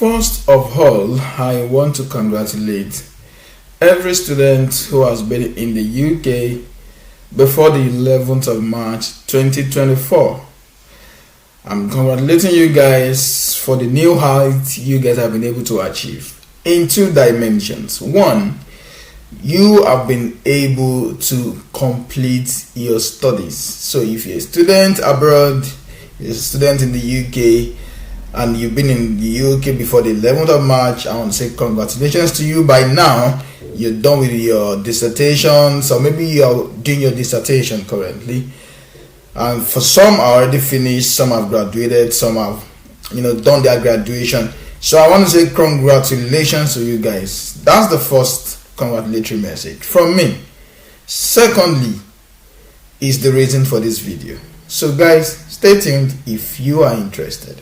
First of all, I want to congratulate every student who has been in the UK before the 11th of March 2024. I'm congratulating you guys for the new height you guys have been able to achieve in two dimensions. One, you have been able to complete your studies. So if you're a student abroad, you're a student in the UK, and you've been in the UK before the 11th of March, I want to say congratulations to you. By now, you're done with your dissertations, or maybe you're doing your dissertation currently. And for some are already finished, some have graduated, some have done their graduation. So I want to say congratulations to you guys. That's the first congratulatory message from me. Secondly is the reason for this video. So guys, stay tuned if you are interested.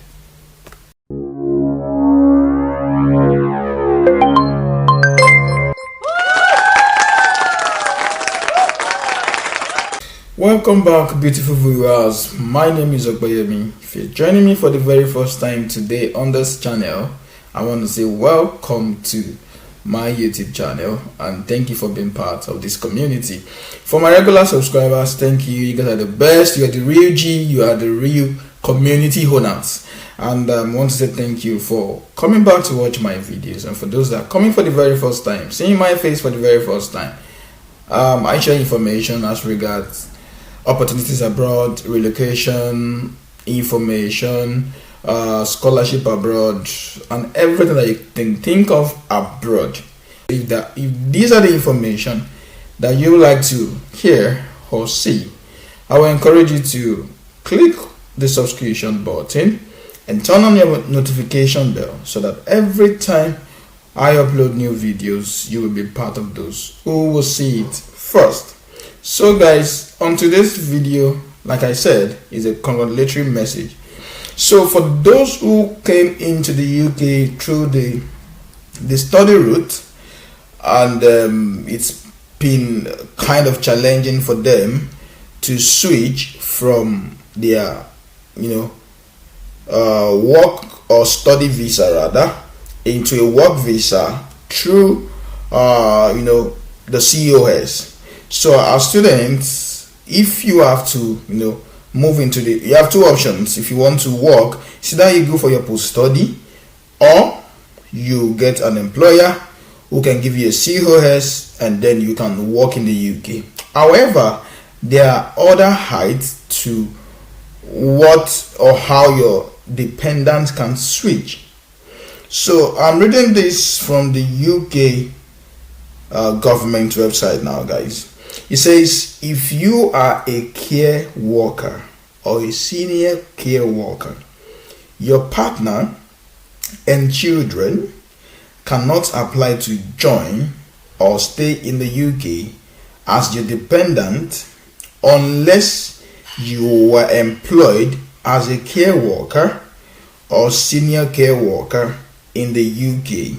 Welcome back, beautiful viewers. My name is Okbayemi. If you're joining me for the very first time today on this channel, I want to say welcome to my YouTube channel and thank you for being part of this community. For my regular subscribers, thank you. You guys are the best. You are the real G. You are the real community owners. And I want to say thank you for coming back to watch my videos. And for those that are coming for the very first time, seeing my face for the very first time, I share information as regards opportunities abroad, relocation, information, scholarship abroad, and everything that you can think of abroad. If these are the information that you would like to hear or see, I will encourage you to click the subscription button and turn on your notification bell so that every time I upload new videos, you will be part of those who will see it first. So guys, on today's video, like I said, is a congratulatory message. So for those who came into the UK through the study route, and it's been kind of challenging for them to switch from their work or study visa rather into a work visa through the COS. So as students, if you have to move into you have two options. If you want to work, it's either you go for your post-study or you get an employer who can give you a COS and then you can work in the UK. However, there are other heights to what or how your dependent can switch. So I'm reading this from the UK government website now, guys. It says, if you are a care worker or a senior care worker, your partner and children cannot apply to join or stay in the UK as your dependent unless you were employed as a care worker or senior care worker in the UK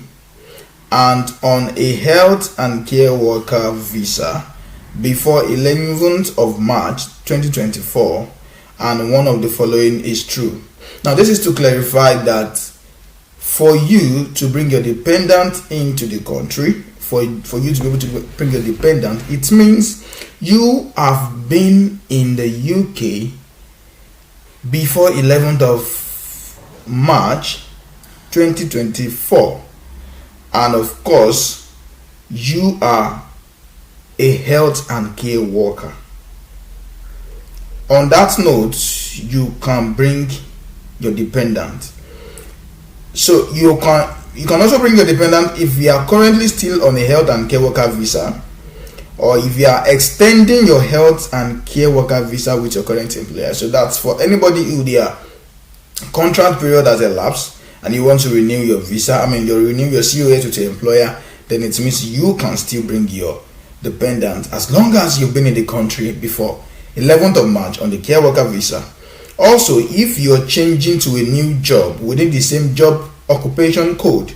and on a health and care worker visa before 11th of March 2024, and one of the following is true. Now this is to clarify that for you to bring your dependent into the country, for you to be able to bring your dependent, it means you have been in the UK before 11th of March 2024, and of course you are a health and care worker. On that note, you can bring your dependent. So you can also bring your dependent if you are currently still on a health and care worker visa, or if you are extending your health and care worker visa with your current employer. So that's for anybody who their contract period has elapsed and you want to renew your visa, you renew your COS with your employer, then it means you can still bring your dependent as long as you've been in the country before 11th of March on the care worker visa. Also, if you're changing to a new job within the same job occupation code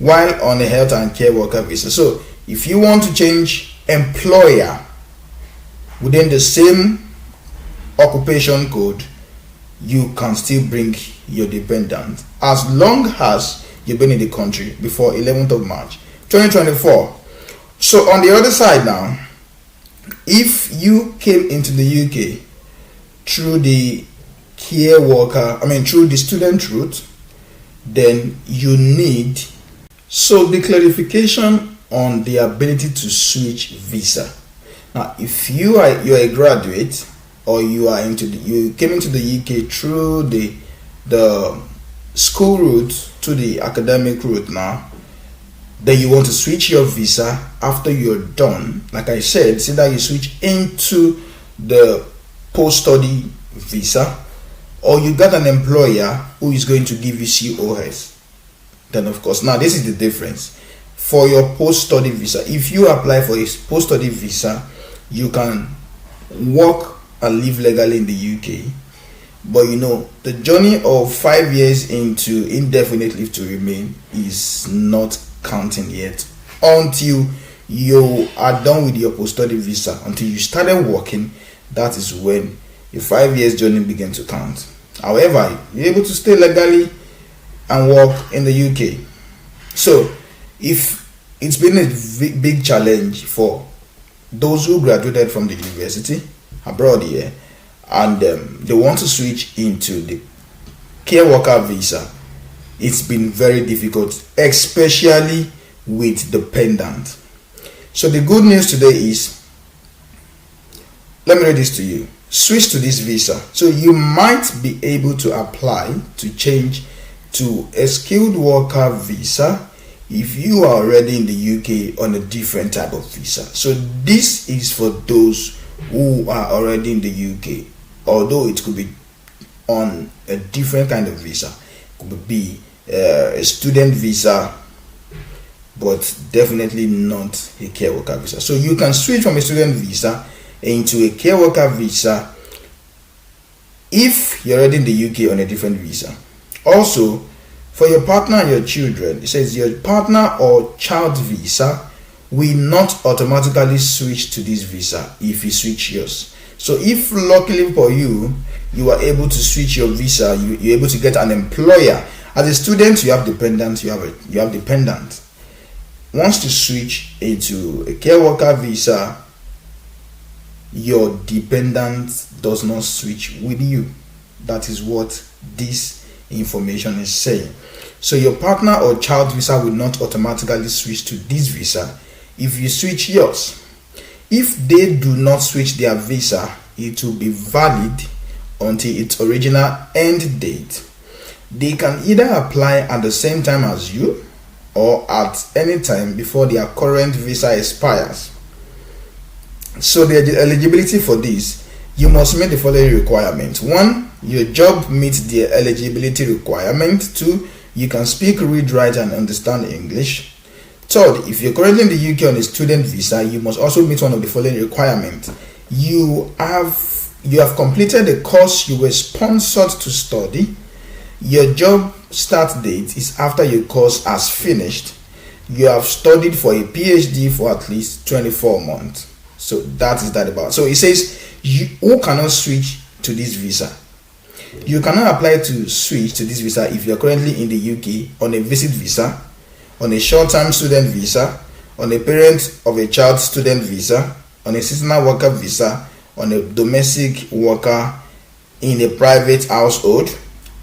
while on a health and care worker visa. So if you want to change employer within the same occupation code, you can still bring your dependent as long as you've been in the country before 11th of March 2024. So on the other side now, if you came into the UK through the through the student route, then you need, so the clarification on the ability to switch visa. Now, if you're a graduate, or you came into the UK through the school route to the academic route now, then you want to switch your visa after you're done. Like I said, say that you switch into the post-study visa, or you got an employer who is going to give you COS. Then of course, now this is the difference. For your post-study visa, if you apply for a post-study visa, you can work and live legally in the UK. But the journey of 5 years into indefinite leave to remain is not counting yet until you are done with your post-study visa. Until you started working, that is when your 5 years journey begins to count. However, you're able to stay legally and work in the UK. So if it's been a big challenge for those who graduated from the university abroad here, and they want to switch into the care worker visa, it's been very difficult, especially with dependent. So the good news today is, let me read this to you. Switch to this visa. So you might be able to apply to change to a skilled worker visa if you are already in the UK on a different type of visa. So this is for those who are already in the UK, although it could be on a different kind of visa. It could be a student visa, but definitely not a care worker visa. So you can switch from a student visa into a care worker visa if you're already in the UK on a different visa. Also, for your partner and your children, it says your partner or child visa will not automatically switch to this visa if you switch yours. So if luckily for you, you are able to switch your visa, you're able to get an employer. As a student, you have dependent, you have dependent. Once you switch into a care worker visa, your dependent does not switch with you. That is what this information is saying. So your partner or child visa will not automatically switch to this visa if you switch yours. If they do not switch their visa, it will be valid until its original end date. They can either apply at the same time as you or at any time before their current visa expires. So the eligibility for this, you must meet the following requirements. 1, your job meets the eligibility requirement. 2, you can speak, read, write, and understand English. 3rd, if you're currently in the UK on a student visa, you must also meet one of the following requirements. You have completed the course you were sponsored to study. Your job start date is after your course has finished. You have studied for a PhD for at least 24 months. So that is that about. So it says who cannot switch to this visa. You cannot apply to switch to this visa if you are currently in the UK on a visit visa, on a short-term student visa, on a parent of a child student visa, on a seasonal worker visa, on a domestic worker in a private household,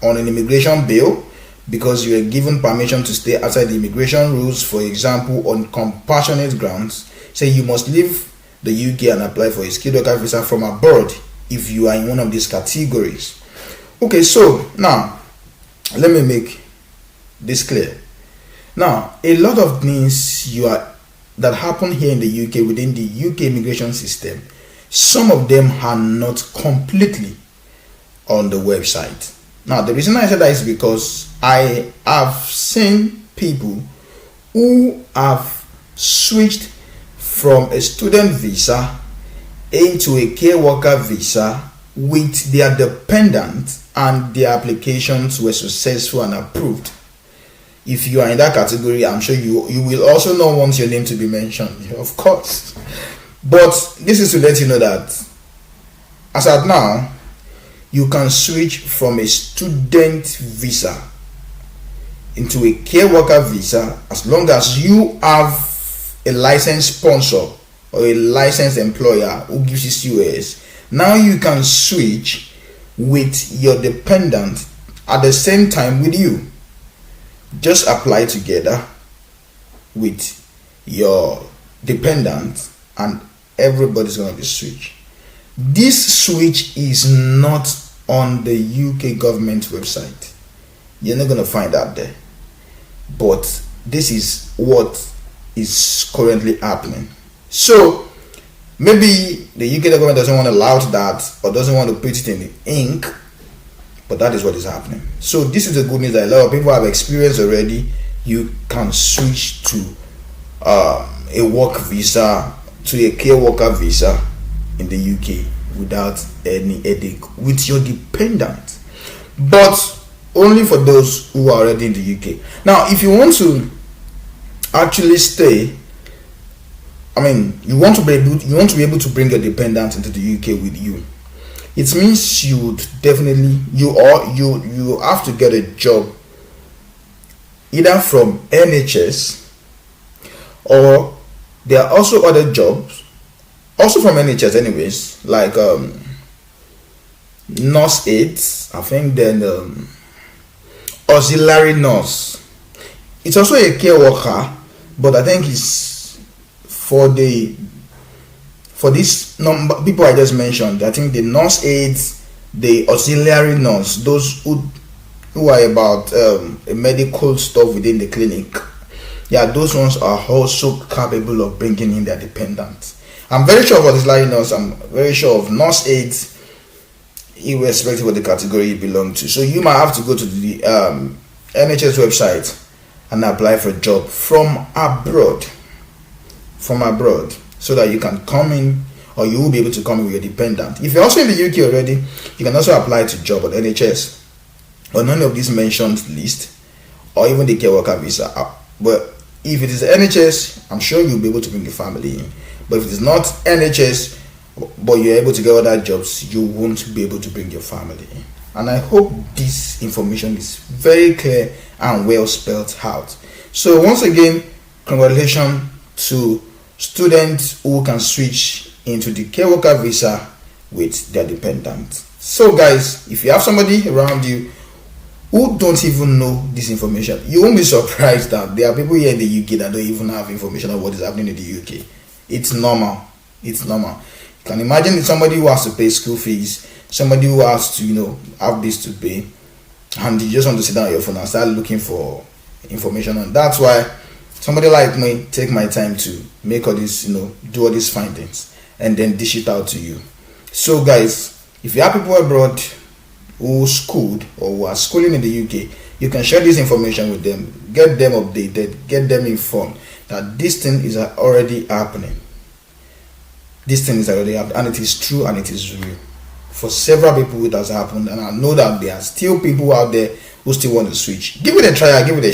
on an immigration bill because you are given permission to stay outside the immigration rules, for example, on compassionate grounds. Say you must leave the UK and apply for a skilled worker visa from abroad if you are in one of these categories. Okay, so now let me make this clear. Now, a lot of things that happen here in the UK within the UK immigration system, some of them are not completely on the website. Now, the reason I said that is because I have seen people who have switched from a student visa into a care worker visa with their dependent and their applications were successful and approved. If you are in that category, I'm sure you will also not want your name to be mentioned, of course. But this is to let you know that as at now, you can switch from a student visa into a care worker visa as long as you have a licensed sponsor or a licensed employer who gives you COS. Now you can switch with your dependent at the same time with you. Just apply together with your dependent and everybody's going to be switched. This switch is not on the UK government website. You're not going to find that there. But this is what is currently happening. So maybe the UK government doesn't want to allow that or doesn't want to put it in the ink, but that is what is happening. So this is the good news that a lot of people have experienced already. You can switch to a work visa to a care worker visa in the UK without any headache with your dependent, but only for those who are already in the UK. Now, if you want to actually stay, you want to be able to bring your dependent into the UK with you. It means you would definitely you have to get a job either from NHS, or there are also other jobs also from NHS anyways, like nurse aides, I think, then auxiliary nurse. It's also a care worker, but I think it's for this number people I just mentioned. I think the nurse aides, the auxiliary nurse, those who are about medical stuff within the clinic, yeah, those ones are also capable of bringing in their dependents. I'm very sure of auxiliary nurse. I'm very sure of nurse aides, irrespective of the category you belong to. So you might have to go to the NHS website and apply for a job from abroad, so that you can come in, or you will be able to come in with your dependent. If you're also in the UK already, you can also apply to job at NHS or none of these mentioned list, or even the care worker visa. But if it is NHS, I'm sure you'll be able to bring your family in. But if it is not NHS, but you're able to get other jobs, you won't be able to bring your family in. And I hope this information is very clear and well spelled out. So once again, congratulations to students who can switch into the care worker visa with their dependent. So guys, if you have somebody around you who don't even know this information, you won't be surprised that there are people here in the UK that don't even have information on what is happening in the UK. It's normal. You can imagine somebody who has to pay school fees, somebody who has to have this to pay, and you just want to sit down on your phone and start looking for information. And that's why somebody like me take my time to make all this, do all these findings and then dish it out to you. So guys, if you have people abroad who schooled or who are schooling in the UK, you can share this information with them, get them updated, get them informed that this thing is already happening. This thing is already happening, and it is true and it is real. For several people it has happened, and I know that there are still people out there who still want to switch. Give it a try, give it a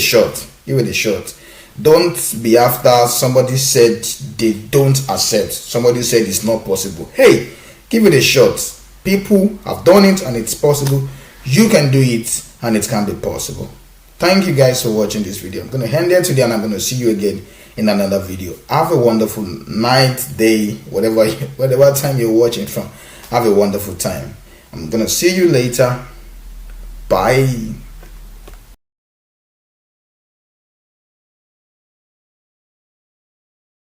shot. Don't be after somebody said they don't accept, somebody said it's not possible. Hey, give it a shot. People have done it and it's possible. You can do it and it can be possible. Thank you guys for watching this video. I'm going to end there today, and I'm going to see you again in another video. Have a wonderful night, day, whatever time you're watching from. Have a wonderful time. I'm going to see you later. Bye.